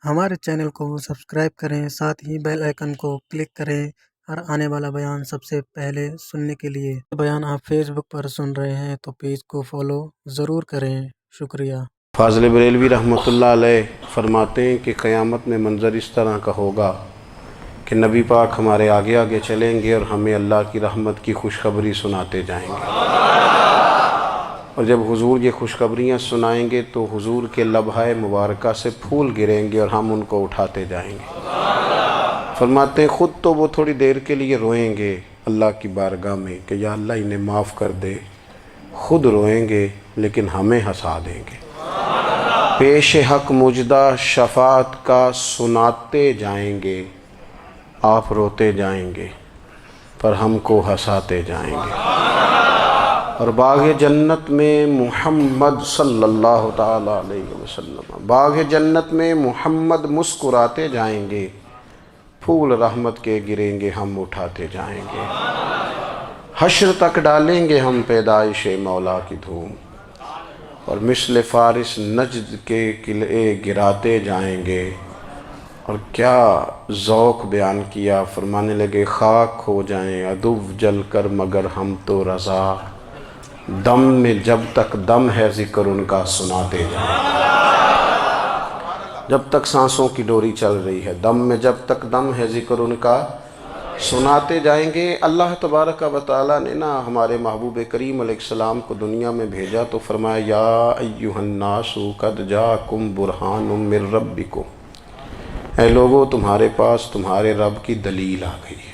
ہمارے چینل کو سبسکرائب کریں، ساتھ ہی بیل آئیکن کو کلک کریں اور آنے والا بیان سب سے پہلے سننے کے لیے۔ بیان آپ فیس بک پر سن رہے ہیں تو پیج کو فالو ضرور کریں۔ شکریہ۔ فاضل بریلوی رحمۃ اللہ علیہ فرماتے ہیں کہ قیامت میں منظر اس طرح کا ہوگا کہ نبی پاک ہمارے آگے آگے چلیں گے اور ہمیں اللہ کی رحمت کی خوشخبری سناتے جائیں گے، اور جب حضور یہ خوشخبریاں سنائیں گے تو حضور کے لبھائے مبارکہ سے پھول گریں گے اور ہم ان کو اٹھاتے جائیں گے۔ فرماتے ہیں خود تو وہ تھوڑی دیر کے لیے روئیں گے اللہ کی بارگاہ میں کہ یا اللہ انہیں معاف کر دے، خود روئیں گے لیکن ہمیں ہنسا دیں گے۔ پیش حق مجدہ شفاعت کا سناتے جائیں گے، آپ روتے جائیں گے پر ہم کو ہنساتے جائیں گے۔ اور باغ جنت میں محمد صلی اللہ تعالیٰ علیہ وسلم، باغ جنت میں محمد مسکراتے جائیں گے، پھول رحمت کے گریں گے ہم اٹھاتے جائیں گے۔ حشر تک ڈالیں گے ہم پیدائش مولا کی دھوم، اور مثل فارس نجد کے قلعے گراتے جائیں گے۔ اور کیا ذوق بیان کیا، فرمانے لگے خاک ہو جائیں عدو جل کر مگر ہم تو رضا، دم میں جب تک دم ہے ذکر ان کا سناتے جائیں گے۔ جب تک سانسوں کی ڈوری چل رہی ہے، دم میں جب تک دم ہے ذکر ان کا سناتے جائیں گے۔ اللہ تبارک و تعالیٰ نے ہمارے محبوب کریم علیہ السلام کو دنیا میں بھیجا تو فرمایا یا ایھا الناس قد جاءکم برہان من ربکم، اے لوگو تمہارے پاس تمہارے رب کی دلیل آ گئی ہے۔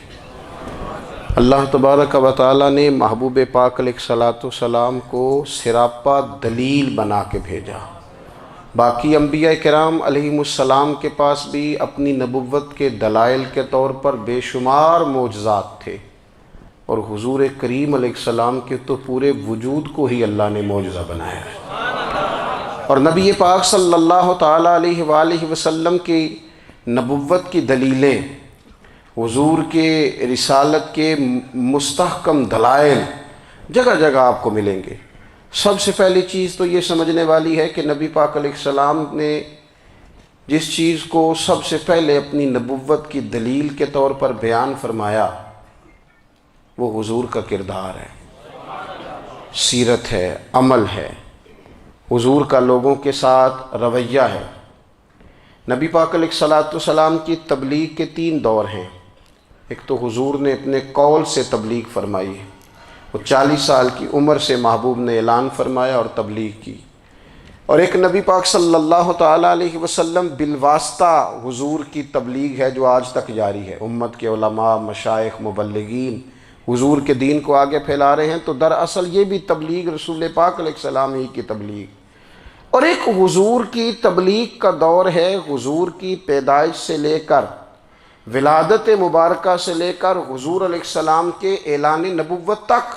اللہ تبارک و تعالیٰ نے محبوب پاک علیہ السلام کو سراپا دلیل بنا کے بھیجا۔ باقی انبیاء کرام علیہم السلام کے پاس بھی اپنی نبوت کے دلائل کے طور پر بے شمار معجزات تھے، اور حضور کریم علیہ السلام کے تو پورے وجود کو ہی اللہ نے معجزہ بنایا ہے۔ اور نبی پاک صلی اللہ تعالیٰ علیہ وآلہ وسلم کی نبوت کی دلیلیں، حضور کے رسالت کے مستحکم دلائل جگہ جگہ آپ کو ملیں گے۔ سب سے پہلی چیز تو یہ سمجھنے والی ہے کہ نبی پاک علیہ السلام نے جس چیز کو سب سے پہلے اپنی نبوت کی دلیل کے طور پر بیان فرمایا وہ حضور کا کردار ہے، سیرت ہے، عمل ہے، حضور کا لوگوں کے ساتھ رویہ ہے۔ نبی پاک علیہ السلام کی تبلیغ کے 3 دور ہیں۔ ایک تو حضور نے اپنے قول سے تبلیغ فرمائی ہے، وہ 40 سال کی عمر سے محبوب نے اعلان فرمایا اور تبلیغ کی۔ اور ایک نبی پاک صلی اللہ تعالیٰ علیہ وسلم بالواسطہ حضور کی تبلیغ ہے جو آج تک جاری ہے۔ امت کے علماء، مشائخ، مبلغین حضور کے دین کو آگے پھیلا رہے ہیں، تو دراصل یہ بھی تبلیغ رسول پاک علیہ السلام ہی کی تبلیغ۔ اور ایک حضور کی تبلیغ کا دور ہے، حضور کی پیدائش سے لے کر ولادت مبارکہ سے لے کر حضور علیہ السلام کے اعلان نبوت تک۔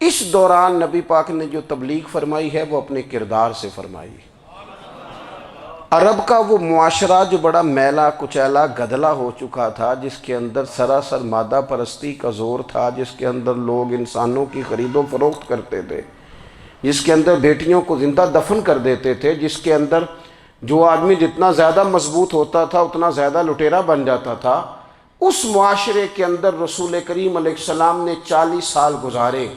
اس دوران نبی پاک نے جو تبلیغ فرمائی ہے وہ اپنے کردار سے فرمائی ہے۔ عرب کا وہ معاشرہ جو بڑا میلا کچیلا گدلا ہو چکا تھا، جس کے اندر سراسر مادہ پرستی کا زور تھا، جس کے اندر لوگ انسانوں کی خرید و فروخت کرتے تھے، جس کے اندر بیٹیوں کو زندہ دفن کر دیتے تھے، جس کے اندر جو آدمی جتنا زیادہ مضبوط ہوتا تھا اتنا زیادہ لٹیرا بن جاتا تھا، اس معاشرے کے اندر رسول کریم علیہ السلام نے 40 سال گزارے،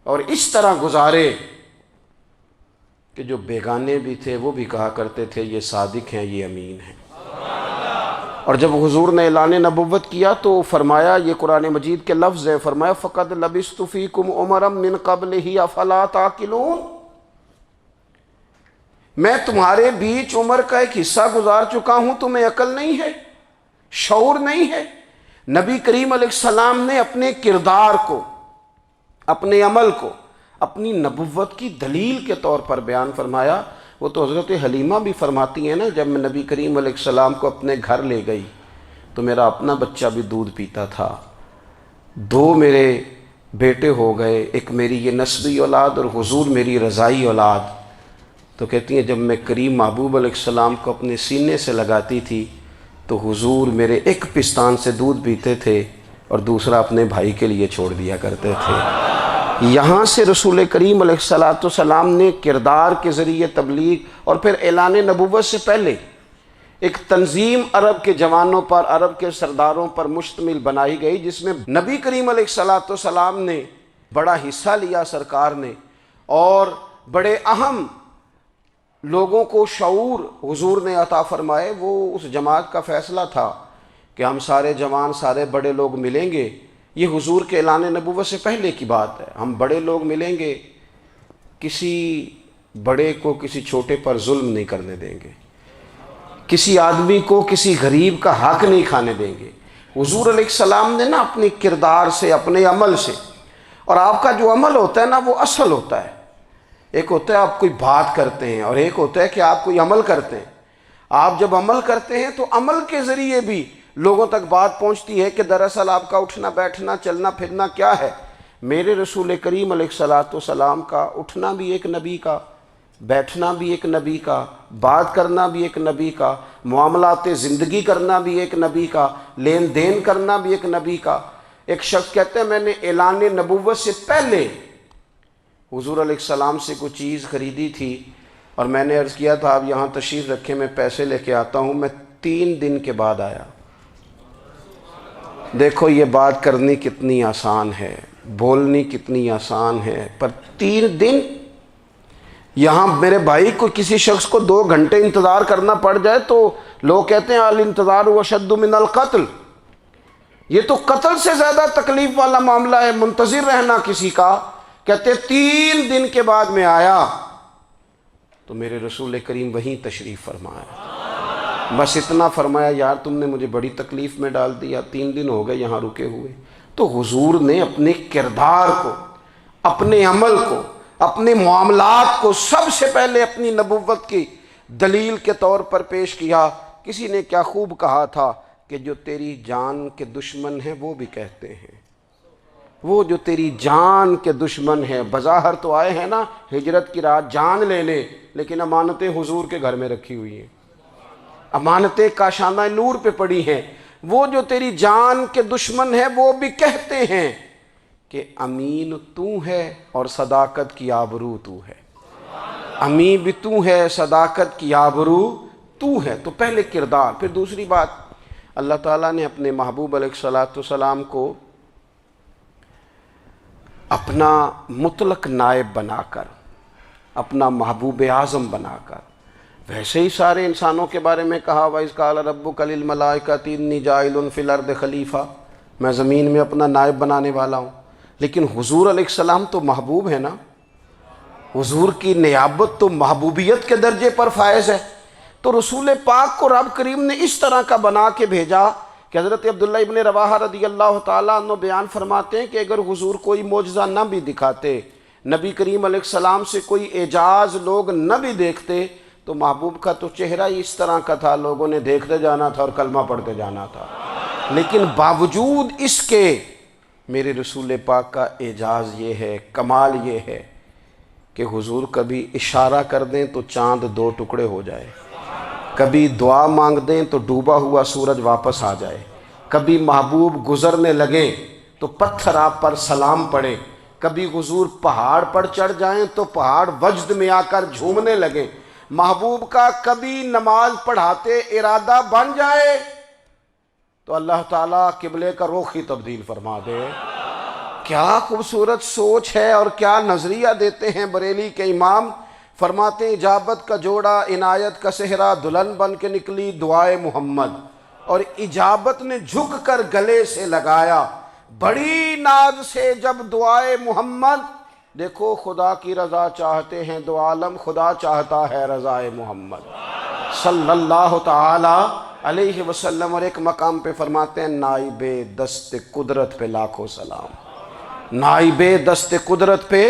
اور اس طرح گزارے کہ جو بیگانے بھی تھے وہ بھی کہا کرتے تھے یہ صادق ہیں، یہ امین ہیں۔ اور جب حضور نے اعلان نبوت کیا تو فرمایا، یہ قرآن مجید کے لفظ ہے، فرمایا فَقَدْ لَبِثْتُ فِيكُمْ عُمَرًا مِّن قَبْلِهِ أَفَلَا تَعْقِلُونَ، میں تمہارے بیچ عمر کا ایک حصہ گزار چکا ہوں، تمہیں عقل نہیں ہے، شعور نہیں ہے۔ نبی کریم علیہ السلام نے اپنے کردار کو، اپنے عمل کو اپنی نبوت کی دلیل کے طور پر بیان فرمایا۔ وہ تو حضرت حلیمہ بھی فرماتی ہیں جب میں نبی کریم علیہ السلام کو اپنے گھر لے گئی تو میرا اپنا بچہ بھی دودھ پیتا تھا، 2 میرے بیٹے ہو گئے، ایک میری یہ نسبی اولاد اور حضور میری رضائی اولاد۔ تو کہتی ہیں جب میں کریم محبوب علیہ السلام کو اپنے سینے سے لگاتی تھی تو حضور میرے ایک پستان سے دودھ پیتے تھے اور دوسرا اپنے بھائی کے لیے چھوڑ دیا کرتے تھے۔ یہاں سے رسول کریم علیہ الصلوۃ والسلام نے کردار کے ذریعے تبلیغ اور پھر اعلان نبوت سے پہلے ایک تنظیم عرب کے جوانوں پر، عرب کے سرداروں پر مشتمل بنائی گئی، جس میں نبی کریم علیہ الصلوۃ والسلام نے بڑا حصہ لیا سرکار نے، اور بڑے اہم لوگوں کو شعور حضور نے عطا فرمائے۔ وہ اس جماعت کا فیصلہ تھا کہ ہم سارے جوان، سارے بڑے لوگ ملیں گے۔ یہ حضور کے اعلان نبوت سے پہلے کی بات ہے۔ ہم بڑے لوگ ملیں گے، کسی بڑے کو کسی چھوٹے پر ظلم نہیں کرنے دیں گے، کسی آدمی کو کسی غریب کا حق نہیں کھانے دیں گے۔ حضور علیہ السلام نے نا اپنی کردار سے، اپنے عمل سے، اور آپ کا جو عمل ہوتا ہے نا وہ اصل ہوتا ہے۔ ایک ہوتا ہے آپ کوئی بات کرتے ہیں اور ایک ہوتا ہے کہ آپ کوئی عمل کرتے ہیں۔ آپ جب عمل کرتے ہیں تو عمل کے ذریعے بھی لوگوں تک بات پہنچتی ہے کہ دراصل آپ کا اٹھنا بیٹھنا چلنا پھرنا کیا ہے۔ میرے رسول کریم علیہ الصلوۃ والسلام کا اٹھنا بھی ایک نبی کا، بیٹھنا بھی ایک نبی کا، بات کرنا بھی ایک نبی کا، معاملات زندگی کرنا بھی ایک نبی کا، لین دین کرنا بھی ایک نبی کا۔ ایک شخص کہتے ہیں میں نے اعلان نبوت سے پہلے حضور علیہ السلام سے کوئی چیز خریدی تھی اور میں نے عرض کیا تھا آپ یہاں تشریف رکھیں، میں پیسے لے کے آتا ہوں۔ میں 3 دن کے بعد آیا۔ دیکھو یہ بات کرنی کتنی آسان ہے، بولنی کتنی آسان ہے، پر 3 دن یہاں میرے بھائی کو کسی شخص کو 2 گھنٹے انتظار کرنا پڑ جائے تو لوگ کہتے ہیں الانتظار اشد من القتل۔ یہ تو قتل سے زیادہ تکلیف والا معاملہ ہے منتظر رہنا کسی کا۔ کہتے 3 دن کے بعد میں آیا تو میرے رسول کریم وہیں تشریف فرمایا۔ بس اتنا فرمایا یار تم نے مجھے بڑی تکلیف میں ڈال دیا، 3 دن ہو گئے یہاں رکے ہوئے۔ تو حضور نے اپنے کردار کو، اپنے عمل کو، اپنے معاملات کو سب سے پہلے اپنی نبوت کی دلیل کے طور پر پیش کیا۔ کسی نے کیا خوب کہا تھا کہ جو تیری جان کے دشمن ہیں وہ بھی کہتے ہیں، وہ جو تیری جان کے دشمن ہیں، بظاہر تو آئے ہیں نا ہجرت کی رات جان لے لے، لیکن امانتیں حضور کے گھر میں رکھی ہوئی ہیں، امانتیں کاشانہ نور پہ پڑی ہیں۔ وہ جو تیری جان کے دشمن ہیں وہ بھی کہتے ہیں کہ امین تو ہے اور صداقت کی آبرو تو ہے، امین بھی تو ہے، صداقت کی آبرو تو ہے۔ تو پہلے کردار، پھر دوسری بات، اللہ تعالیٰ نے اپنے محبوب علیہ الصلوۃ والسلام کو اپنا مطلق نائب بنا کر، اپنا محبوب اعظم بنا کر، ویسے ہی سارے انسانوں کے بارے میں کہا وَإِذْ قَالَ رَبُّكَ لِلْمَلَائِكَةِ إِنِّي جَاعِلٌ فِي الْأَرْضِ خلیفہ، میں زمین میں اپنا نائب بنانے والا ہوں۔ لیکن حضور علیہ السلام تو محبوب ہے نا، حضور کی نیابت تو محبوبیت کے درجے پر فائز ہے۔ تو رسول پاک کو رب کریم نے اس طرح کا بنا کے بھیجا کہ حضرت عبداللہ ابن رواحہ رضی اللہ تعالیٰ عنہ بیان فرماتے ہیں کہ اگر حضور کوئی معجزہ نہ بھی دکھاتے، نبی کریم علیہ السلام سے کوئی اعجاز لوگ نہ بھی دیکھتے، تو محبوب کا تو چہرہ ہی اس طرح کا تھا، لوگوں نے دیکھتے جانا تھا اور کلمہ پڑھتے جانا تھا۔ لیکن باوجود اس کے میرے رسول پاک کا اعجاز یہ ہے، کمال یہ ہے کہ حضور کبھی اشارہ کر دیں تو چاند 2 ٹکڑے ہو جائے، کبھی دعا مانگ دیں تو ڈوبا ہوا سورج واپس آ جائے، کبھی محبوب گزرنے لگیں تو پتھر آپ پر سلام پڑے، کبھی حضور پہاڑ پر چڑھ جائیں تو پہاڑ وجد میں آ کر جھومنے لگیں۔ محبوب کا کبھی نماز پڑھاتے ارادہ بن جائے تو اللہ تعالیٰ قبلے کا رخ ہی تبدیل فرما دے۔ کیا خوبصورت سوچ ہے اور کیا نظریہ دیتے ہیں بریلی کے امام۔ فرماتے ہیں اجابت کا جوڑا عنایت کا صحرا، دلہن بن کے نکلی دعائے محمد، اور اجابت نے جھک کر گلے سے لگایا بڑی ناز سے جب دعائے محمد۔ دیکھو خدا کی رضا چاہتے ہیں دو عالم، خدا چاہتا ہے رضائے محمد صلی اللہ تعالی علیہ وسلم۔ اور ایک مقام پہ فرماتے ہیں نائب دست قدرت پہ لاکھوں سلام، نائب دست قدرت پہ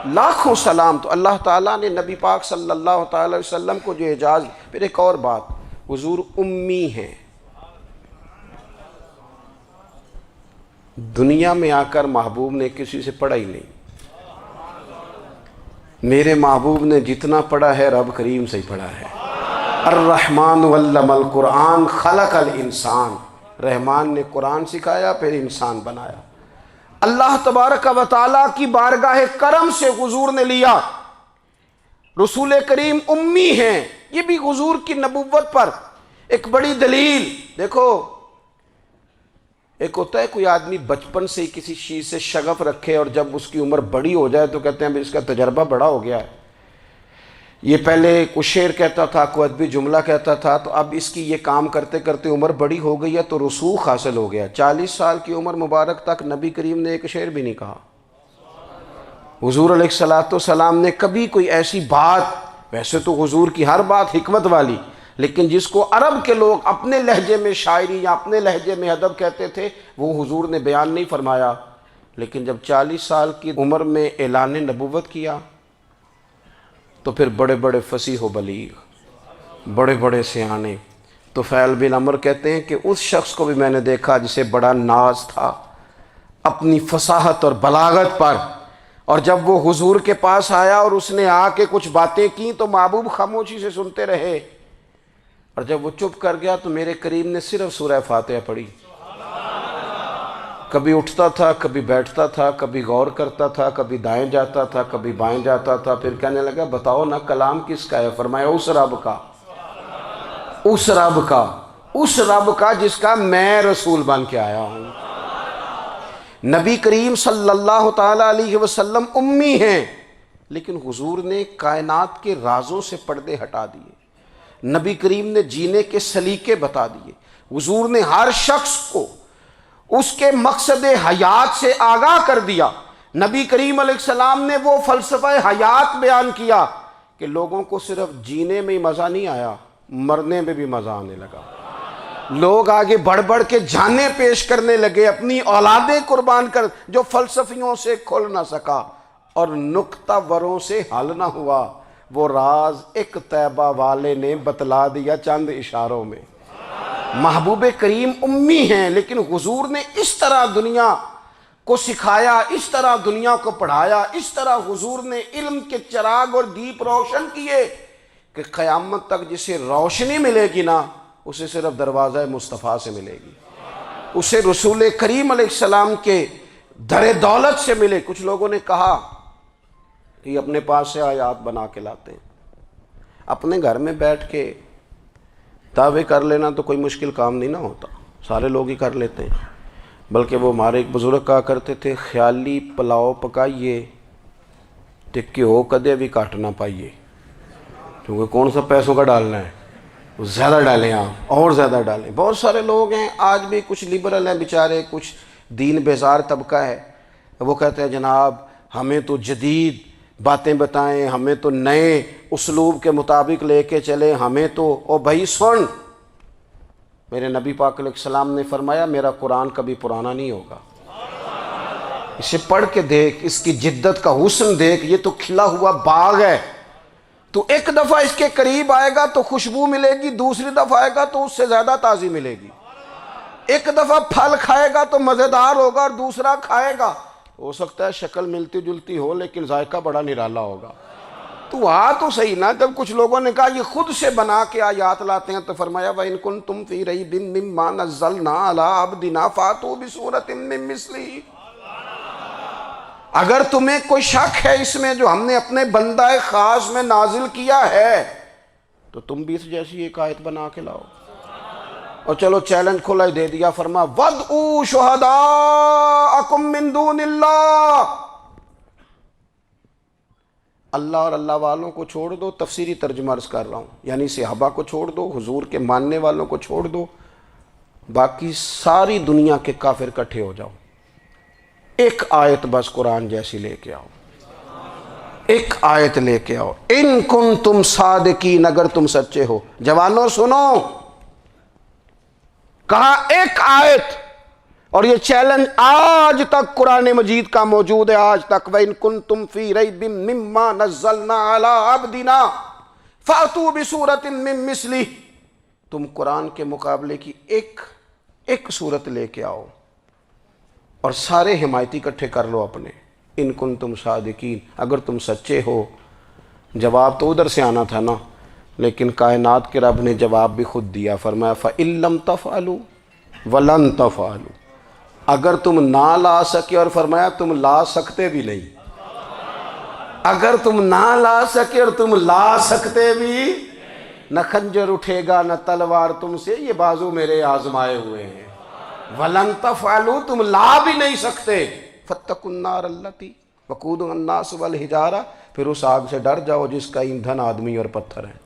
لاکھوں سلام۔ تو اللہ تعالیٰ نے نبی پاک صلی اللہ تعالی علیہ وسلم کو جو اعجاز۔ پھر ایک اور بات، حضور امی ہیں، دنیا میں آ کر محبوب نے کسی سے پڑھا ہی نہیں۔ میرے محبوب نے جتنا پڑھا ہے رب کریم سے ہی پڑھا ہے۔ الرحمن علم القرآن خلق الانسان، رحمان نے قرآن سکھایا پھر انسان بنایا۔ اللہ تبارک و تعالیٰ کی بارگاہ کرم سے حضور نے لیا۔ رسول کریم امی ہیں، یہ بھی حضور کی نبوت پر ایک بڑی دلیل۔ دیکھو، ایک ہوتا ہے کوئی آدمی بچپن سے کسی چیز سے شغف رکھے اور جب اس کی عمر بڑی ہو جائے تو کہتے ہیں اس کا تجربہ بڑا ہو گیا ہے، یہ پہلے کوئی شعر کہتا تھا، کوئی ادبی جملہ کہتا تھا، تو اب اس کی یہ کام کرتے کرتے عمر بڑی ہو گئی ہے تو رسوخ حاصل ہو گیا۔ 40 سال کی عمر مبارک تک نبی کریم نے ایک شعر بھی نہیں کہا۔ حضور علیہ السلام نے کبھی کوئی ایسی بات، ویسے تو حضور کی ہر بات حکمت والی، لیکن جس کو عرب کے لوگ اپنے لہجے میں شاعری یا اپنے لہجے میں ادب کہتے تھے، وہ حضور نے بیان نہیں فرمایا۔ لیکن جب 40 سال کی عمر میں اعلان نبوت کیا تو پھر بڑے بڑے فصیح و بلیغ، بڑے بڑے سیانے طفیل بن عمر کہتے ہیں کہ اس شخص کو بھی میں نے دیکھا جسے بڑا ناز تھا اپنی فصاحت اور بلاغت پر، اور جب وہ حضور کے پاس آیا اور اس نے آ کے کچھ باتیں کی تو محبوب خاموشی سے سنتے رہے، اور جب وہ چپ کر گیا تو میرے کریم نے صرف سورہ فاتحہ پڑھی۔ کبھی اٹھتا تھا، کبھی بیٹھتا تھا، کبھی غور کرتا تھا، کبھی دائیں جاتا تھا، کبھی بائیں جاتا تھا، پھر کہنے لگا بتاؤ نا کلام کس کا ہے؟ فرمایا اس رب کا، اس رب کا، اس رب کا جس کا میں رسول بن کے آیا ہوں۔ نبی کریم صلی اللہ تعالیٰ علیہ وسلم امی ہیں، لیکن حضور نے کائنات کے رازوں سے پردے ہٹا دیے، نبی کریم نے جینے کے سلیقے بتا دیے، حضور نے ہر شخص کو اس کے مقصد حیات سے آگاہ کر دیا۔ نبی کریم علیہ السلام نے وہ فلسفہ حیات بیان کیا کہ لوگوں کو صرف جینے میں ہی مزہ نہیں آیا، مرنے میں بھی مزہ آنے لگا۔ لوگ آگے بڑھ بڑھ کے جانیں پیش کرنے لگے، اپنی اولادیں قربان کر، جو فلسفیوں سے کھل نہ سکا اور نکتہ وروں سے حل نہ ہوا، وہ راز ایک طیبہ والے نے بتلا دیا چند اشاروں میں۔ محبوب کریم امی ہیں، لیکن حضور نے اس طرح دنیا کو سکھایا، اس طرح دنیا کو پڑھایا، اس طرح حضور نے علم کے چراغ اور دیپ روشن کیے کہ قیامت تک جسے روشنی ملے گی نا، اسے صرف دروازہ مصطفیٰ سے ملے گی، اسے رسول کریم علیہ السلام کے در دولت سے ملے۔ کچھ لوگوں نے کہا کہ یہ اپنے پاس سے آیات بنا کے لاتے ہیں، اپنے گھر میں بیٹھ کے دعوے کر لینا تو کوئی مشکل کام نہیں نہ ہوتا، سارے لوگ ہی کر لیتے ہیں۔ بلکہ وہ ہمارے ایک بزرگ کہا کرتے تھے، خیالی پلاؤ پکائیے ٹکی ہو کدے بھی کاٹ نہ پائیے، کیونکہ کون سا پیسوں کا ڈالنا ہے، زیادہ ڈالیں آپ، اور زیادہ ڈالیں۔ بہت سارے لوگ ہیں آج بھی، کچھ لبرل ہیں بیچارے، کچھ دین بیزار طبقہ ہے، وہ کہتے ہیں جناب ہمیں تو جدید باتیں بتائیں، ہمیں تو نئے اسلوب کے مطابق لے کے چلیں، ہمیں تو او بھائی سن، میرے نبی پاک علیہ السلام نے فرمایا میرا قرآن کبھی پرانا نہیں ہوگا، اسے پڑھ کے دیکھ، اس کی جدت کا حسن دیکھ، یہ تو کھلا ہوا باغ ہے، تو ایک دفعہ اس کے قریب آئے گا تو خوشبو ملے گی، دوسری دفعہ آئے گا تو اس سے زیادہ تازی ملے گی، ایک دفعہ پھل کھائے گا تو مزیدار ہوگا اور دوسرا کھائے گا، ہو سکتا ہے شکل ملتی جلتی ہو لیکن ذائقہ بڑا نرالا ہوگا۔ تو تو صحیح نا، جب کچھ لوگوں نے کہا یہ خود سے بنا کے آیات لاتے ہیں تو فرمایا وَإِن كُنتُمْ فِي رَيْبٍ مِّمَّا نَزَّلْنَا عَلَىٰ عَبْدِنَا فَأْتُوا بِسُورَةٍ مِّن مِّثْلِهِ، اگر تمہیں کوئی شک ہے اس میں جو ہم نے اپنے بندہ خاص میں نازل کیا ہے تو تم بھی اس جیسی ایک آیت بنا کے لاؤ۔ اور چلو چیلنج کھلا ہی دے دیا، فرما وَادْعُوا شُهَدَاءَكُم مِّن دُونِ اللَّهِ، اللہ اور اللہ والوں کو چھوڑ دو، تفسیری ترجمہ عرض کر رہا ہوں، یعنی صحابہ کو چھوڑ دو، حضور کے ماننے والوں کو چھوڑ دو، باقی ساری دنیا کے کافر اکٹھے ہو جاؤ، ایک آیت بس قرآن جیسی لے کے آؤ، ایک آیت لے کے آؤ، ان کنتم صادقین، اگر تم سچے ہو۔ جوانوں سنو، کہا ایک آیت، اور یہ چیلنج آج تک قرآن مجید کا موجود ہے، آج تک وَإِن كُنتُمْ فِي رَيْبٍ مِّمَّا نَزَّلْنَا عَلَىٰ عَبْدِنَا فَأْتُوا بِسُورَةٍ مِّن مِّثْلِهِ، تم قرآن کے مقابلے کی ایک صورت لے کے آؤ اور سارے حمایتی اکٹھے کر لو اپنے، ان کنتم صادقین، اگر تم سچے ہو۔ جواب تو ادھر سے آنا تھا نا، لیکن کائنات کے رب نے جواب بھی خود دیا، فرمایا فَإِن لَّمْ تَفْعَلُوا وَلَن تَفْعَلُوا، اگر تم نہ لا سکے، اور فرمایا تم لا سکتے بھی نہیں، اگر تم نہ لا سکے اور تم لا سکتے بھی، نہ خنجر اٹھے گا نہ تلوار تم سے، یہ بازو میرے آزمائے ہوئے ہیں۔ وَلَن تَفْعَلُوا، تم لا بھی نہیں سکتے۔ فَاتَّقُوا النَّارَ الَّتِي وَقُودُهَا النَّاسُ وَالْحِجَارَةُ، پھر اس آگ سے ڈر جاؤ جس کا ایندھن آدمی اور پتھر ہے۔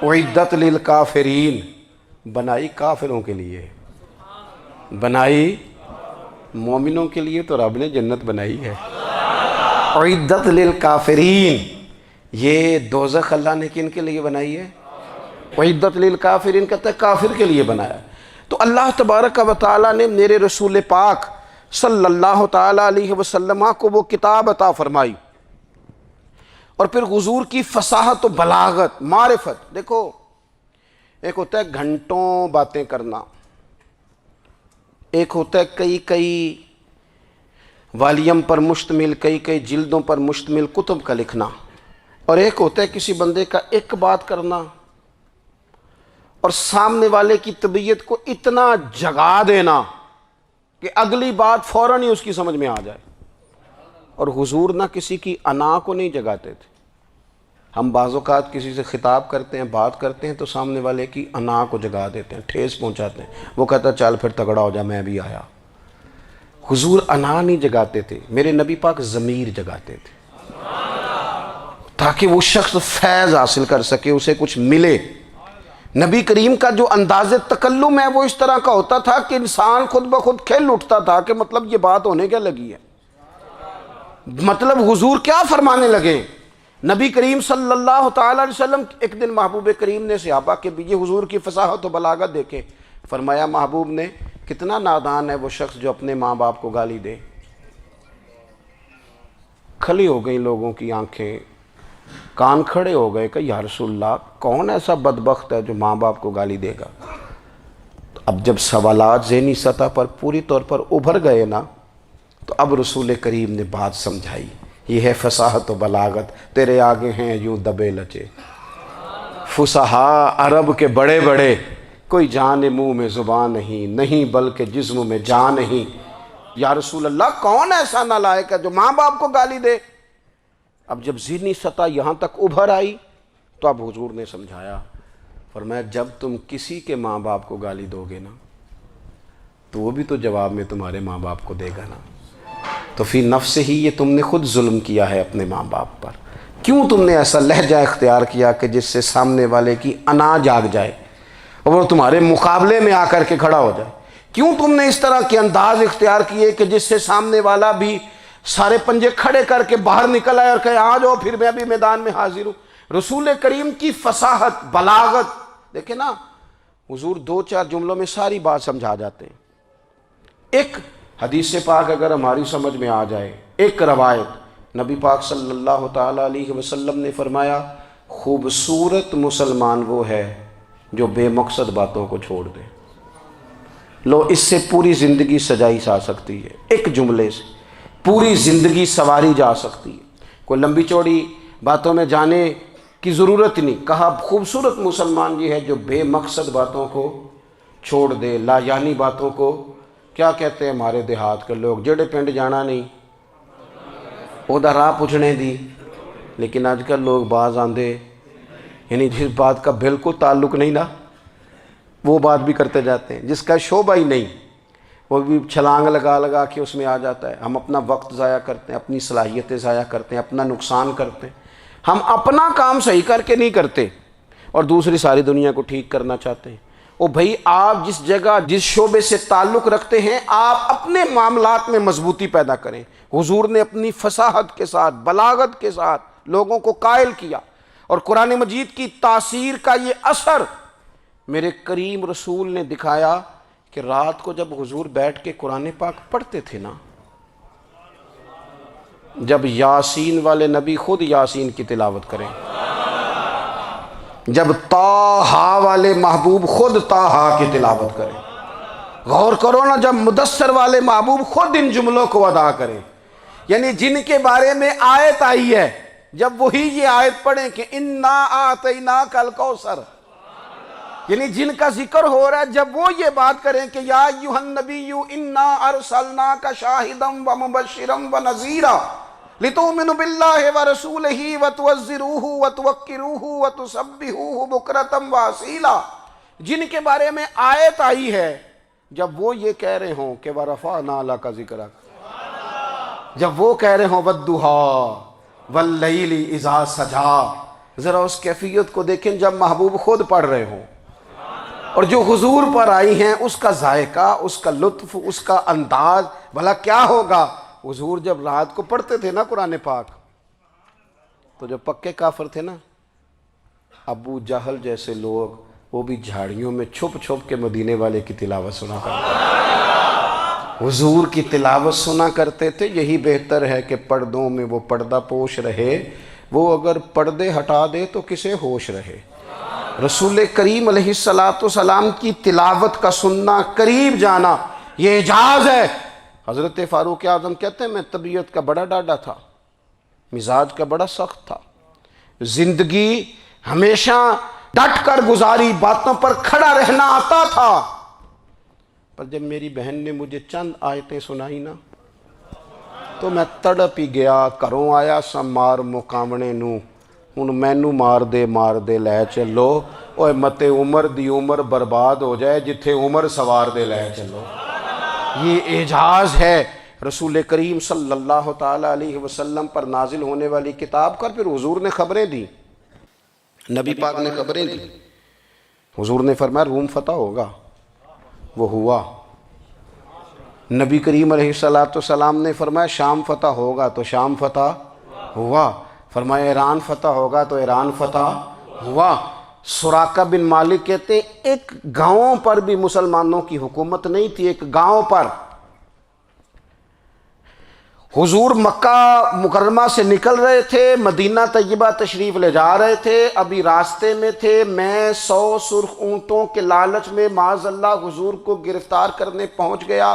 اُعِدَّتْ لِلْكَافِرِينَ، بنائی کافروں کے لیے، بنائی مومنوں کے لیے تو رب نے جنت بنائی ہے۔ اُعِدَّتْ لِلْكَافِرِينَ، یہ دوزخ اللہ نے کن کے لیے بنائی ہے؟ اُعِدَّتْ لِلْكَافِرِينَ کہتا ہے کافر کے لیے بنایا۔ تو اللہ تبارک و تعالیٰ نے میرے رسول پاک صلی اللہ تعالیٰ علیہ وسلم کو وہ کتاب عطا فرمائی، اور پھر حضور کی فصاحت و بلاغت، معرفت۔ دیکھو ایک ہوتا ہے گھنٹوں باتیں کرنا، ایک ہوتا ہے کئی والیم پر مشتمل، کئی جلدوں پر مشتمل کتب کا لکھنا، اور ایک ہوتا ہے کسی بندے کا ایک بات کرنا اور سامنے والے کی طبیعت کو اتنا جگا دینا کہ اگلی بات فوراً ہی اس کی سمجھ میں آ جائے۔ اور حضور نہ کسی کی انا کو نہیں جگاتے تھے۔ ہم بعض اوقات کسی سے خطاب کرتے ہیں، بات کرتے ہیں تو سامنے والے کی انا کو جگا دیتے ہیں، ٹھیس پہنچاتے ہیں، وہ کہتا ہے چل پھر تگڑا ہو جا میں بھی آیا۔ حضور انا نہیں جگاتے تھے، میرے نبی پاک ضمیر جگاتے تھے تاکہ وہ شخص فیض حاصل کر سکے، اسے کچھ ملے۔ نبی کریم کا جو انداز تکلم ہے وہ اس طرح کا ہوتا تھا کہ انسان خود بخود کھل اٹھتا تھا کہ مطلب یہ بات ہونے کیا لگی ہے، مطلب حضور کیا فرمانے لگے۔ نبی کریم صلی اللہ تعالیٰ علیہ وسلم، ایک دن محبوب کریم نے صحابہ کے بیچ حضور کی فصاحت و بلاغت دیکھے، فرمایا محبوب نے کتنا نادان ہے وہ شخص جو اپنے ماں باپ کو گالی دے۔ کھلی ہو گئی لوگوں کی آنکھیں، کان کھڑے ہو گئے کہ یا رسول اللہ کون ایسا بدبخت ہے جو ماں باپ کو گالی دے گا۔ اب جب سوالات ذہنی سطح پر پوری طور پر ابھر گئے نا، تو اب رسول کریم نے بات سمجھائی۔ یہ ہے فصاحت و بلاغت، تیرے آگے ہیں یوں دبے لچے فصحاء عرب کے بڑے بڑے، کوئی جان منہ میں زبان نہیں بلکہ جسم میں جان نہیں۔ یا رسول اللہ کون ایسا نالائق ہے جو ماں باپ کو گالی دے؟ اب جب ذہنی سطح یہاں تک ابھر آئی تو اب حضور نے سمجھایا، فرمایا جب تم کسی کے ماں باپ کو گالی دو گے نا تو وہ بھی تو جواب میں تمہارے ماں باپ کو دے گا نا، تو فی نفس ہی یہ تم نے خود ظلم کیا ہے اپنے ماں باپ پر۔ کیوں تم نے ایسا لہجہ اختیار کیا کہ جس سے سامنے والے کی انا جاگ جائے اور وہ تمہارے مقابلے میں آ کر کے کھڑا ہو جائے؟ کیوں تم نے اس طرح کے انداز اختیار کیے کہ جس سے سامنے والا بھی سارے پنجے کھڑے کر کے باہر نکل آئے اور کہے آ جاؤ پھر میں بھی میدان میں حاضر ہوں؟ رسول کریم کی فصاحت بلاغت دیکھیں نا، حضور 2-4 جملوں میں ساری بات سمجھا جاتے ہیں۔ ایک حدیث پاک اگر ہماری سمجھ میں آ جائے، ایک روایت، نبی پاک صلی اللہ تعالیٰ علیہ وسلم نے فرمایا خوبصورت مسلمان وہ ہے جو بے مقصد باتوں کو چھوڑ دے۔ لو اس سے پوری زندگی سجائی جا سکتی ہے، ایک جملے سے پوری زندگی سواری جا سکتی ہے، کوئی لمبی چوڑی باتوں میں جانے کی ضرورت نہیں۔ کہا خوبصورت مسلمان یہ ہے جو بے مقصد باتوں کو چھوڑ دے، لا یعنی باتوں کو، کیا کہتے ہیں ہمارے دیہات کے لوگ، جڑے پنڈ جانا نہیں ادھر راہ پوچھنے دی، لیکن آج کل لوگ باز آندے یعنی جس بات کا بالکل تعلق نہیں نا وہ بات بھی کرتے جاتے ہیں، جس کا شعبہ ہی نہیں وہ بھی چھلانگ لگا کے اس میں آ جاتا ہے۔ ہم اپنا وقت ضائع کرتے ہیں، اپنی صلاحیتیں ضائع کرتے ہیں، اپنا نقصان کرتے ہیں، ہم اپنا کام صحیح کر کے نہیں کرتے اور دوسری ساری دنیا کو ٹھیک کرنا چاہتے ہیں۔ او بھائی آپ جس جگہ جس شعبے سے تعلق رکھتے ہیں آپ اپنے معاملات میں مضبوطی پیدا کریں۔ حضور نے اپنی فصاحت کے ساتھ بلاغت کے ساتھ لوگوں کو قائل کیا، اور قرآن مجید کی تاثیر کا یہ اثر میرے کریم رسول نے دکھایا کہ رات کو جب حضور بیٹھ کے قرآن پاک پڑھتے تھے نا، جب یاسین والے نبی خود یاسین کی تلاوت کریں، جب طٰہٰ والے محبوب خود طٰہٰ کی تلاوت کریں، غور کرو نا جب مدثر والے محبوب خود ان جملوں کو ادا کریں، یعنی جن کے بارے میں آیت آئی ہے جب وہی یہ آیت پڑھیں کہ اِنَّا أَعْطَيْنَاكَ الْكَوْثَرَ، یعنی جن کا ذکر ہو رہا ہے، جب وہ یہ بات کریں کہ یا ایھا النبی انا ارسلناک شاہدا ومبشرا ونذیرا لتؤمنوا باللہ ورسولہ وتعزروہ وتوقروہ وتسبحوہ بکرۃ واصیلا، جن کے بارے میں آیت آئی ہے، جب وہ یہ کہہ رہے ہوں کہ ورفعنا لک ذکرک، جب وہ کہہ رہے ہوں والضحیٰ واللیل اذا سجا، ذرا اس کیفیت کو دیکھیں جب محبوب خود پڑھ رہے ہوں، اور جو حضور پر آئی ہیں اس کا ذائقہ، اس کا لطف، اس کا انداز بھلا کیا ہوگا۔ حضور جب رات کو پڑھتے تھے نا قرآن پاک، تو جو پکے کافر تھے نا، ابو جہل جیسے لوگ، وہ بھی جھاڑیوں میں چھپ چھپ کے مدینے والے کی تلاوت سنا کرتے تھے، حضور کی تلاوت سنا کرتے تھے۔ یہی بہتر ہے کہ پردوں میں وہ پردہ پوش رہے، وہ اگر پردے ہٹا دے تو کسے ہوش رہے۔ رسول کریم علیہ السلام کی تلاوت کا سننا، قریب جانا، یہ اعجاز ہے۔ حضرت فاروق اعظم کہتے ہیں میں طبیعت کا بڑا ڈاڈا تھا، مزاج کا بڑا سخت تھا، زندگی ہمیشہ ڈٹ کر گزاری، باتوں پر کھڑا رہنا آتا تھا، پر جب میری بہن نے مجھے چند آیتیں سنائی نا تو میں تڑپ ہی گیا۔ گھروں آیا سا مار مقامنے نو، ہن مینو مار دے لے چلو، اوے متے عمر دی عمر برباد ہو جائے جتھے عمر سوار دے لے چلو۔ یہ اعجاز ہے رسول کریم صلی اللہ تعالیٰ علیہ وسلم پر نازل ہونے والی کتاب کا۔ پھر حضور نے خبریں دی، نبی پاک نے خبریں دی، حضور نے فرمایا روم فتح ہوگا، وہ ہوا۔ نبی کریم علیہ السلام نے فرمایا شام فتح ہوگا، تو شام فتح ہوا۔ فرمایا ایران فتح ہوگا، تو ایران فتح ہوا۔ سراقہ بن مالک کہتے ہیں ایک گاؤں پر بھی مسلمانوں کی حکومت نہیں تھی، ایک گاؤں پر۔ حضور مکہ مکرمہ سے نکل رہے تھے، مدینہ طیبہ تشریف لے جا رہے تھے، ابھی راستے میں تھے، میں 100 سرخ اونٹوں کے لالچ میں معاذ اللہ حضور کو گرفتار کرنے پہنچ گیا۔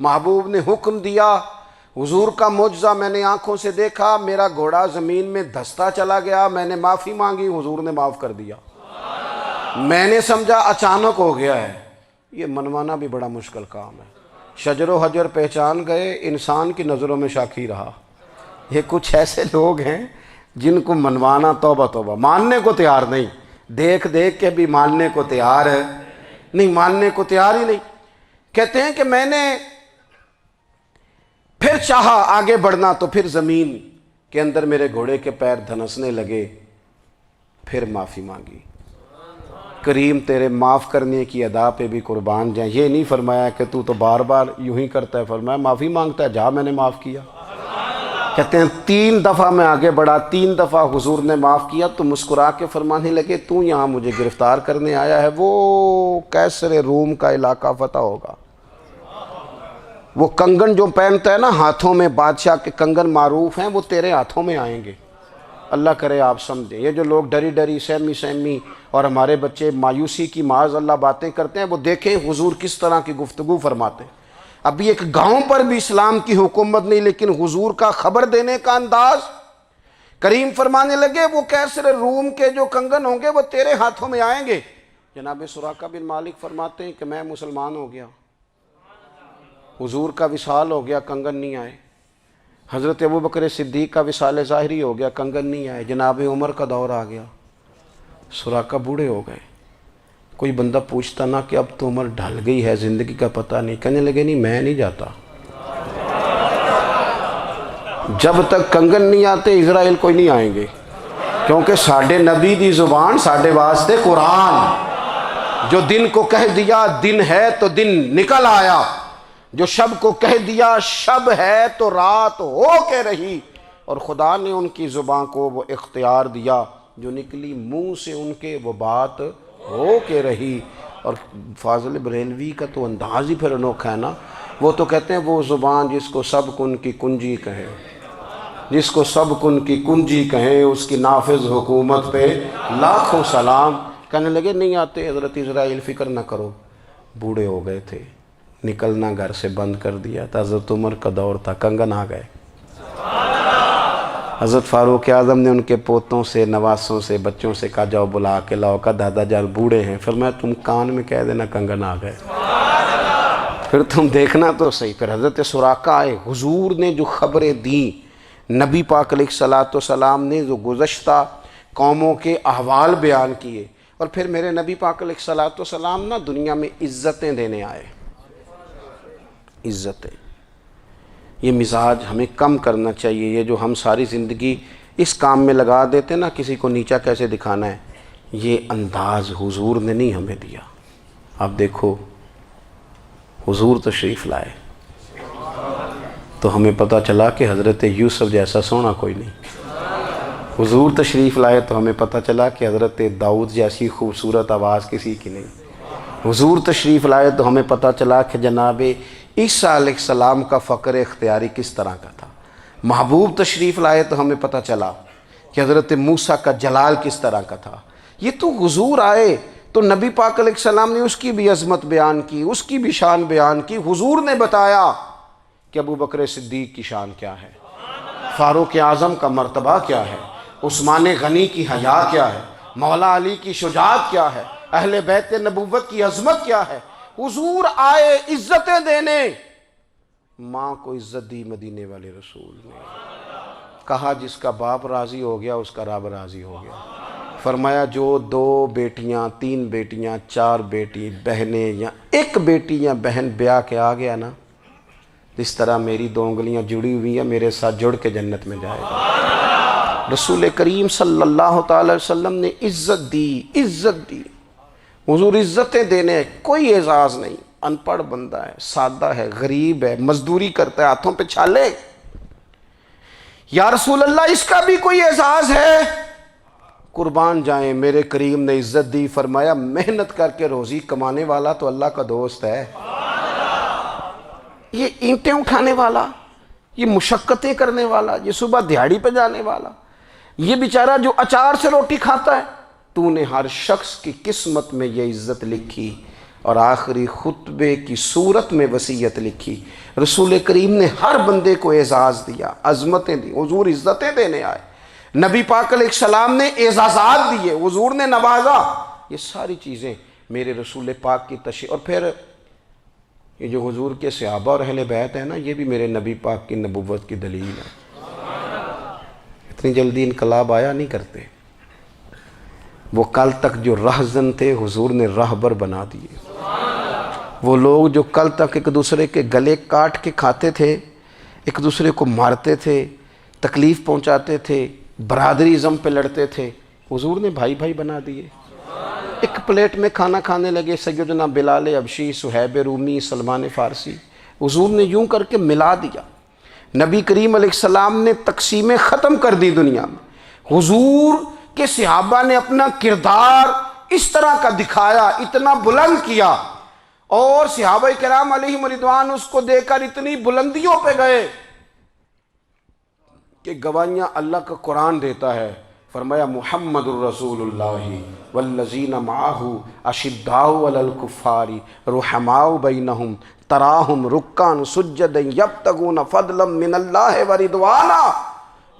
محبوب نے حکم دیا، حضور کا معجزہ میں نے آنکھوں سے دیکھا، میرا گھوڑا زمین میں دھستا چلا گیا، میں نے معافی مانگی، حضور نے معاف کر دیا۔ میں نے سمجھا اچانک ہو گیا ہے۔ یہ منوانا بھی بڑا مشکل کام ہے۔ شجر و حجر پہچان گئے، انسان کی نظروں میں شاکی رہا۔ یہ کچھ ایسے لوگ ہیں جن کو منوانا توبہ توبہ، ماننے کو تیار نہیں، دیکھ دیکھ کے بھی ماننے کو تیار ہے نہیں، ماننے کو تیار ہی نہیں۔ کہتے ہیں کہ میں نے پھر چاہا آگے بڑھنا، تو پھر زمین کے اندر میرے گھوڑے کے پیر دھنسنے لگے، پھر معافی مانگی۔ کریم تیرے معاف کرنے کی ادا پہ بھی قربان جائیں۔ یہ نہیں فرمایا کہ تو بار بار یوں ہی کرتا ہے، فرمایا معافی مانگتا ہے، جا میں نے معاف کیا۔ کہتے ہیں 3 دفعہ میں آگے بڑھا، 3 دفعہ حضور نے معاف کیا، تو مسکرا کے فرمانے لگے تو یہاں مجھے گرفتار کرنے آیا ہے، وہ کیسر روم کا علاقہ فتح ہوگا۔ وہ کنگن جو پہنتا ہے نا ہاتھوں میں، بادشاہ کے کنگن معروف ہیں، وہ تیرے ہاتھوں میں آئیں گے۔ اللہ کرے آپ سمجھیں۔ یہ جو لوگ ڈری ڈری سہمی اور ہمارے بچے مایوسی کی معاذ اللہ باتیں کرتے ہیں، وہ دیکھیں حضور کس طرح کی گفتگو فرماتے ہیں۔ ابھی ایک گاؤں پر بھی اسلام کی حکومت نہیں، لیکن حضور کا خبر دینے کا انداز۔ کریم فرمانے لگے وہ کیسر روم کے جو کنگن ہوں گے وہ تیرے ہاتھوں میں آئیں گے۔ جناب سراقہ بن مالک فرماتے ہیں کہ میں مسلمان ہو گیا، حضور کا وصال ہو گیا، کنگن نہیں آئے۔ حضرت ابوبکر صدیق کا وصال ظاہری ہو گیا، کنگن نہیں آئے۔ جناب عمر کا دور آ گیا، سراقہ بوڑھے ہو گئے۔ کوئی بندہ پوچھتا نا کہ اب تو عمر ڈھل گئی ہے، زندگی کا پتہ نہیں، کہنے لگے نہیں میں نہیں جاتا، جب تک کنگن نہیں آتے اسرائیل کوئی نہیں آئیں گے، کیونکہ ساڈے نبی دی زبان ساڈے واسطے قرآن۔ جو دن کو کہہ دیا دن ہے تو دن نکل آیا، جو شب کو کہہ دیا شب ہے تو رات ہو کے رہی، اور خدا نے ان کی زبان کو وہ اختیار دیا، جو نکلی منہ سے ان کے وہ بات ہو کے رہی۔ اور فاضل بریلوی کا تو انداز ہی پھر انوکھا ہے نا، وہ تو کہتے ہیں وہ زبان جس کو سب کن کی کنجی کہیں، جس کو سب کن کی کنجی کہیں، اس کی نافذ حکومت پہ لاکھوں سلام۔ کہنے لگے نہیں آتے حضرت اسرائیل، فکر نہ کرو، بوڑھے ہو گئے تھے، نکلنا گھر سے بند کر دیا تھا، حضرت عمر کا دور تھا، کنگن آ گئے۔ حضرت فاروق اعظم نے ان کے پوتوں سے، نواسوں سے، بچوں سے کہا جاؤ بلا کے لاؤ، کا دادا جان بوڑھے ہیں، فرمایا تم کان میں کہہ دینا کنگن آ گئے، پھر تم دیکھنا تو صحیح۔ پھر حضرت سراقہ آئے، حضور نے جو خبریں دیں، نبی پاک علیہ الصلوۃ والسلام نے جو گزشتہ قوموں کے احوال بیان کیے، اور پھر میرے نبی پاک علیہ الصلوۃ والسلام نا دنیا میں عزتیں دینے آئے، عزتیں۔ یہ مزاج ہمیں کم کرنا چاہیے، یہ جو ہم ساری زندگی اس کام میں لگا دیتے نا، کسی کو نیچا کیسے دکھانا ہے، یہ انداز حضور نے نہیں ہمیں دیا۔ آپ دیکھو حضور تشریف لائے تو ہمیں پتہ چلا کہ حضرت یوسف جیسا سونا کوئی نہیں، حضور تشریف لائے تو ہمیں پتہ چلا کہ حضرت داؤد جیسی خوبصورت آواز کسی کی نہیں، حضور تشریف لائے تو ہمیں پتہ چلا کہ جناب عیسیٰ علیہ السلام کا فقر اختیاری کس طرح کا تھا، محبوب تشریف لائے تو ہمیں پتہ چلا کہ حضرت موسیٰ کا جلال کس طرح کا تھا۔ یہ تو حضور آئے تو نبی پاک علیہ السلام نے اس کی بھی عظمت بیان کی، اس کی بھی شان بیان کی، حضور نے بتایا کہ ابو بکر صدیق کی شان کیا ہے، فاروق اعظم کا مرتبہ کیا ہے، عثمان غنی کی حیا کیا ہے، مولا علی کی شجاعت کیا ہے، اہل بیت نبوت کی عظمت کیا ہے۔ حضور آئے عزتیں دینے، ماں کو عزت دی مدینے والے رسول نے، کہا جس کا باپ راضی ہو گیا اس کا رب راضی ہو گیا، فرمایا جو 2 بیٹیاں 3 بیٹیاں 4 بیٹی بہنیں یا 1 بیٹی یا بہن بیاہ کے آ گیا نا، اس طرح میری 2 انگلیاں جڑی ہوئی ہیں، میرے ساتھ جڑ کے جنت میں جائے گا۔ رسول کریم صلی اللہ تعالی وسلم نے عزت دی، عزت دی۔ حضور عزتیں دینے، کوئی اعزاز نہیں، ان پڑھ بندہ ہے، سادہ ہے، غریب ہے، مزدوری کرتا ہے، ہاتھوں پہ چھالے، یا رسول اللہ اس کا بھی کوئی اعزاز ہے؟ قربان جائیں، میرے کریم نے عزت دی، فرمایا محنت کر کے روزی کمانے والا تو اللہ کا دوست ہے، یہ اینٹیں اٹھانے والا، یہ مشقتیں کرنے والا، یہ صبح دیہڑی پہ جانے والا، یہ بیچارہ جو اچار سے روٹی کھاتا ہے، تو نے ہر شخص کی قسمت میں یہ عزت لکھی اور آخری خطبے کی صورت میں وصیت لکھی۔ رسول کریم نے ہر بندے کو اعزاز دیا، عظمتیں دی، حضور عزتیں دینے آئے، نبی پاک علیہ السلام نے اعزازات دیے، حضور نے نوازا، یہ ساری چیزیں میرے رسول پاک کی تشریف۔ اور پھر یہ جو حضور کے صحابہ اور اہل بیت ہیں نا، یہ بھی میرے نبی پاک کی نبوت کی دلیل ہے۔ اتنی جلدی انقلاب آیا نہیں کرتے، وہ کل تک جو رہزن تھے حضور نے راہبر بنا دیے، وہ لوگ جو کل تک ایک دوسرے کے گلے کاٹ کے کھاتے تھے، ایک دوسرے کو مارتے تھے، تکلیف پہنچاتے تھے، برادری ازم پہ لڑتے تھے، حضور نے بھائی بھائی بنا دیے۔ ایک پلیٹ میں کھانا کھانے لگے، سیدنا بلال حبشی، صہیب رومی، سلمان فارسی، حضور نے یوں کر کے ملا دیا۔ نبی کریم علیہ السلام نے تقسیمیں ختم کر دی دنیا میں، حضور کہ صحابہ نے اپنا کردار اس طرح کا دکھایا، اتنا بلند کیا، اور صحابہ کرام علیہم رضوان اس کو دیکھ کر اتنی بلندیوں پہ گئے کہ گواہیاں اللہ کا قرآن دیتا ہے۔ فرمایا محمد الرسول اللہ والذین معہ اشداء علی الکفار رحماء بینہم تراہم رکعا سجدا یبتغون فضلا من اللہ ورضوانا۔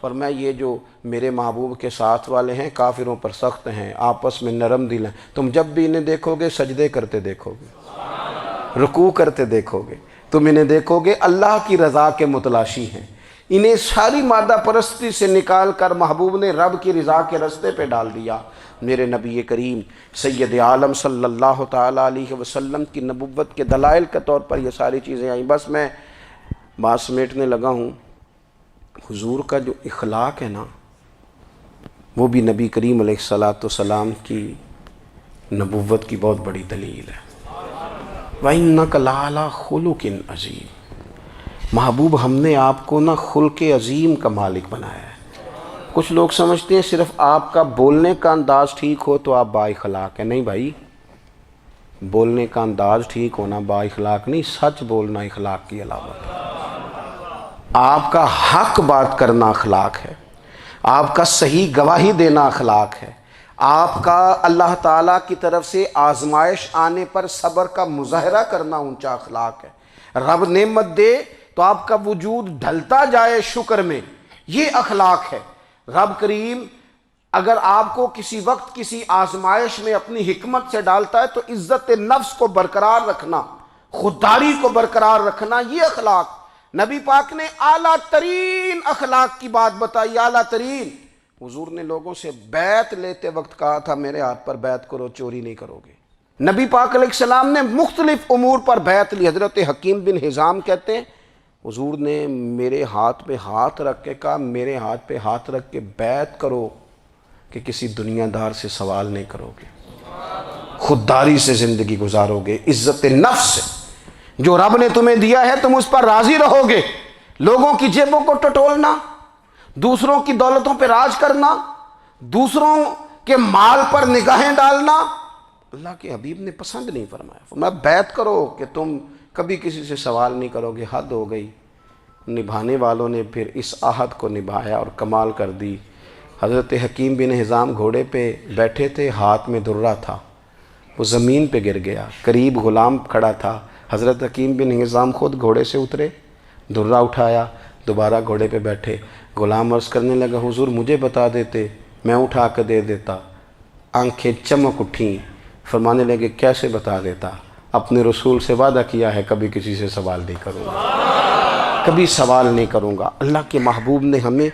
فرمایا یہ جو میرے محبوب کے ساتھ والے ہیں کافروں پر سخت ہیں، آپس میں نرم دل ہیں، تم جب بھی انہیں دیکھو گے سجدے کرتے دیکھو گے، رکوع کرتے دیکھو گے، تم انہیں دیکھو گے اللہ کی رضا کے متلاشی ہیں۔ انہیں ساری مادہ پرستی سے نکال کر محبوب نے رب کی رضا کے رستے پہ ڈال دیا۔ میرے نبی کریم سید عالم صلی اللہ تعالیٰ علیہ وسلم کی نبوت کے دلائل کے طور پر یہ ساری چیزیں آئیں۔ بس میں بات سمیٹنے لگا ہوں۔ حضور کا جو اخلاق ہے نا، وہ بھی نبی کریم علیہ الصلوۃ والسلام کی نبوت کی بہت بڑی دلیل ہے۔ وَإِنَّكَ لَعَلَىٰ خُلُقٍ عَظِيمٍ۔ محبوب ہم نے آپ کو نا خلق عظیم کا مالک بنایا ہے۔ کچھ لوگ سمجھتے ہیں صرف آپ کا بولنے کا انداز ٹھیک ہو تو آپ با اخلاق ہیں۔ نہیں بھائی، بولنے کا انداز ٹھیک ہونا با اخلاق نہیں، سچ بولنا اخلاق کی علامت ہے۔ آپ کا حق بات کرنا اخلاق ہے، آپ کا صحیح گواہی دینا اخلاق ہے، آپ کا اللہ تعالیٰ کی طرف سے آزمائش آنے پر صبر کا مظاہرہ کرنا اونچا اخلاق ہے۔ رب نعمت دے تو آپ کا وجود ڈھلتا جائے شکر میں، یہ اخلاق ہے۔ رب کریم اگر آپ کو کسی وقت کسی آزمائش میں اپنی حکمت سے ڈالتا ہے تو عزت نفس کو برقرار رکھنا، خودداری کو برقرار رکھنا، یہ اخلاق۔ نبی پاک نے اعلیٰ ترین اخلاق کی بات بتائی، اعلیٰ ترین۔ حضور نے لوگوں سے بیعت لیتے وقت کہا تھا میرے ہاتھ پر بیعت کرو، چوری نہیں کرو گے۔ نبی پاک علیہ السلام نے مختلف امور پر بیعت لی۔ حضرت حکیم بن حزام کہتے ہیں حضور نے میرے ہاتھ پہ ہاتھ رکھ کے کہا میرے ہاتھ پہ ہاتھ رکھ کے بیعت کرو کہ کسی دنیا دار سے سوال نہیں کرو گے، خودداری سے زندگی گزارو گے، عزت نفس سے۔ جو رب نے تمہیں دیا ہے تم اس پر راضی رہو گے۔ لوگوں کی جیبوں کو ٹٹولنا، دوسروں کی دولتوں پہ راج کرنا، دوسروں کے مال پر نگاہیں ڈالنا اللہ کے حبیب نے پسند نہیں فرمایا۔ فرمایا بیعت کرو کہ تم کبھی کسی سے سوال نہیں کرو گے۔ حد ہو گئی۔ نبھانے والوں نے پھر اس عہد کو نبھایا اور کمال کر دی۔ حضرت حکیم بن حزام گھوڑے پہ بیٹھے تھے، ہاتھ میں درہ تھا، وہ زمین پہ گر گیا، قریب غلام کھڑا تھا۔ حضرت حکیم بن حزام خود گھوڑے سے اترے، درہ اٹھایا، دوبارہ گھوڑے پہ بیٹھے۔ غلام عرض کرنے لگا حضور مجھے بتا دیتے میں اٹھا کے دے دیتا۔ آنکھیں چمک اٹھیں، فرمانے لگے کیسے بتا دیتا؟ اپنے رسول سے وعدہ کیا ہے کبھی کسی سے سوال نہیں کروں گا، کبھی سوال نہیں کروں گا۔ اللہ کے محبوب نے ہمیں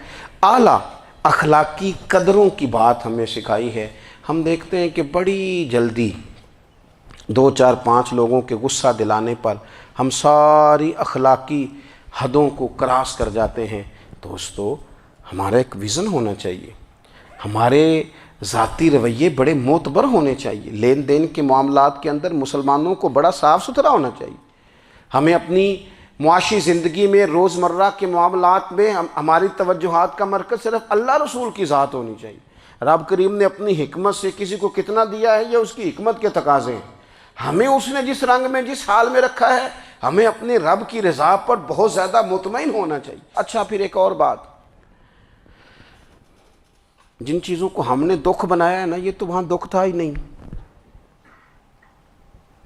اعلیٰ اخلاقی قدروں کی بات ہمیں سکھائی ہے۔ ہم دیکھتے ہیں کہ بڑی جلدی 2 4 5 لوگوں کے غصہ دلانے پر ہم ساری اخلاقی حدوں کو کراس کر جاتے ہیں۔ دوستو ہمارا ایک ویژن ہونا چاہیے، ہمارے ذاتی رویے بڑے معتبر ہونے چاہیے۔ لین دین کے معاملات کے اندر مسلمانوں کو بڑا صاف ستھرا ہونا چاہیے۔ ہمیں اپنی معاشی زندگی میں روزمرہ کے معاملات میں ہماری توجہات کا مرکز صرف اللہ رسول کی ذات ہونی چاہیے۔ رب کریم نے اپنی حکمت سے کسی کو کتنا دیا ہے یہ اس کی حکمت کے تقاضے ہیں۔ ہمیں اس نے جس رنگ میں جس حال میں رکھا ہے ہمیں اپنے رب کی رضا پر بہت زیادہ مطمئن ہونا چاہیے۔ اچھا پھر ایک اور بات، جن چیزوں کو ہم نے دکھ بنایا ہے نا یہ تو وہاں دکھ تھا ہی نہیں۔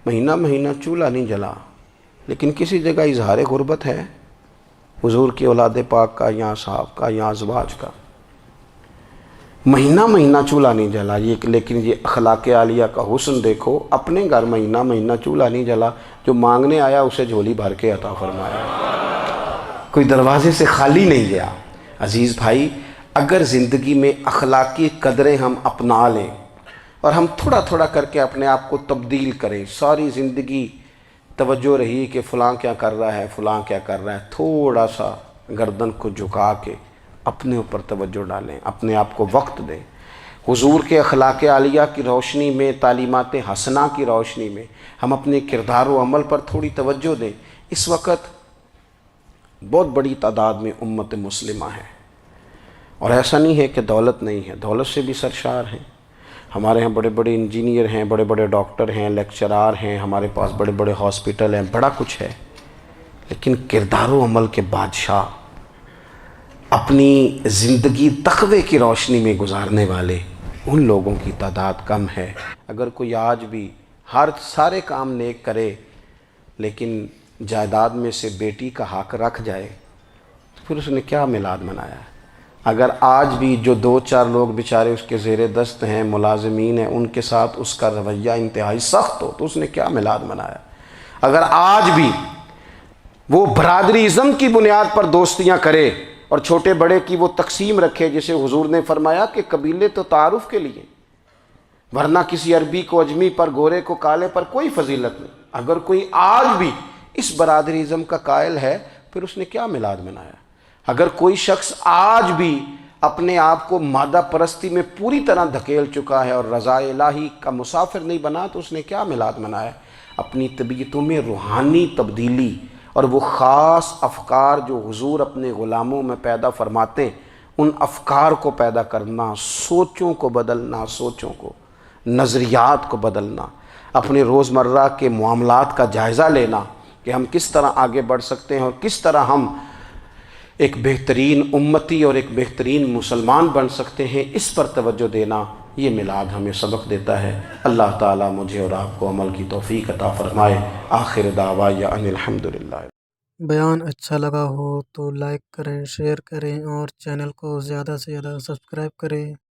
مہینہ مہینہ چولہا نہیں جلا، لیکن کسی جگہ اظہار غربت ہے حضور کی اولاد پاک کا یا صاحب کا یا ازواج کا۔ مہینہ مہینہ چولہا نہیں جلا، لیکن یہ اخلاق عالیہ کا حسن دیکھو۔ اپنے گھر مہینہ مہینہ چولہا نہیں جلا، جو مانگنے آیا اسے جھولی بھر کے عطا فرمایا، کوئی دروازے سے خالی نہیں گیا۔ عزیز بھائی اگر زندگی میں اخلاقی قدریں ہم اپنا لیں اور ہم تھوڑا تھوڑا کر کے اپنے آپ کو تبدیل کریں، ساری زندگی توجہ رہی کہ فلاں کیا کر رہا ہے فلاں کیا کر رہا ہے، تھوڑا سا گردن کو جھکا کے اپنے اوپر توجہ ڈالیں، اپنے آپ کو وقت دیں۔ حضور کے اخلاق عالیہ کی روشنی میں، تعلیمات حسنہ کی روشنی میں ہم اپنے کردار و عمل پر تھوڑی توجہ دیں۔ اس وقت بہت بڑی تعداد میں امت مسلمہ ہے، اور ایسا نہیں ہے کہ دولت نہیں ہے، دولت سے بھی سرشار ہیں۔ ہمارے ہاں بڑے بڑے انجینئر ہیں، بڑے بڑے ڈاکٹر ہیں، لیکچرار ہیں، ہمارے پاس بڑے بڑے ہاسپٹل ہیں، بڑا کچھ ہے، لیکن کردار و عمل کے بادشاہ، اپنی زندگی تقوی کی روشنی میں گزارنے والے ان لوگوں کی تعداد کم ہے۔ اگر کوئی آج بھی سارے کام نیک کرے لیکن جائیداد میں سے بیٹی کا حق رکھ جائے تو پھر اس نے کیا میلاد منایا ہے؟ اگر آج بھی جو 2 4 لوگ بیچارے اس کے زیر دست ہیں، ملازمین ہیں، ان کے ساتھ اس کا رویہ انتہائی سخت ہو تو اس نے کیا میلاد منایا؟ اگر آج بھی وہ برادری ازم کی بنیاد پر دوستیاں کرے اور چھوٹے بڑے کی وہ تقسیم رکھے، جسے حضور نے فرمایا کہ قبیلے تو تعارف کے لیے، ورنہ کسی عربی کو اجمی پر، گورے کو کالے پر کوئی فضیلت نہیں۔ اگر کوئی آج بھی اس برادری ازم کا قائل ہے پھر اس نے کیا میلاد منایا؟ اگر کوئی شخص آج بھی اپنے آپ کو مادہ پرستی میں پوری طرح دھکیل چکا ہے اور رضا الہی کا مسافر نہیں بنا تو اس نے کیا میلاد منایا؟ اپنی طبیعتوں میں روحانی تبدیلی اور وہ خاص افکار جو حضور اپنے غلاموں میں پیدا فرماتے ہیں، ان افکار کو پیدا کرنا، سوچوں کو بدلنا، سوچوں کو، نظریات کو بدلنا، اپنے روزمرہ کے معاملات کا جائزہ لینا کہ ہم کس طرح آگے بڑھ سکتے ہیں اور کس طرح ہم ایک بہترین امتی اور ایک بہترین مسلمان بن سکتے ہیں، اس پر توجہ دینا، یہ میلاد ہمیں سبق دیتا ہے۔ اللہ تعالیٰ مجھے اور آپ کو عمل کی توفیق عطا فرمائے۔ آخر دعوایا ان الحمدللہ۔ بیان اچھا لگا ہو تو لائک کریں، شیئر کریں اور چینل کو زیادہ سے زیادہ سبسکرائب کریں۔